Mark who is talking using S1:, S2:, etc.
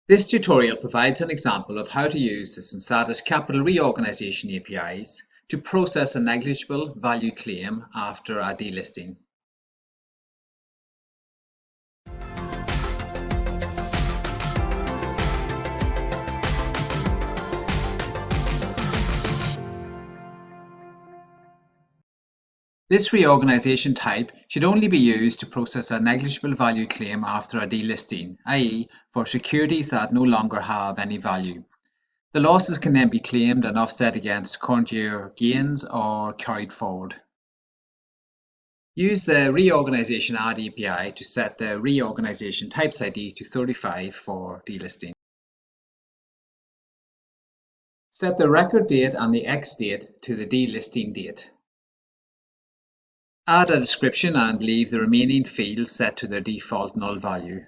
S1: This tutorial provides an example of how to use the Sensatus Capital Reorganisation APIs to process a negligible value claim after a delisting. This reorganisation type should only be used to process a negligible value claim after a delisting, i.e. for securities that no longer have any value. The losses can then be claimed and offset against current year gains or carried forward. Use the Reorganisation Add API to set the Reorganisation Types ID to 35 for delisting. Set the record date and the X date to the delisting date. Add a description and leave the remaining fields set to their default null value.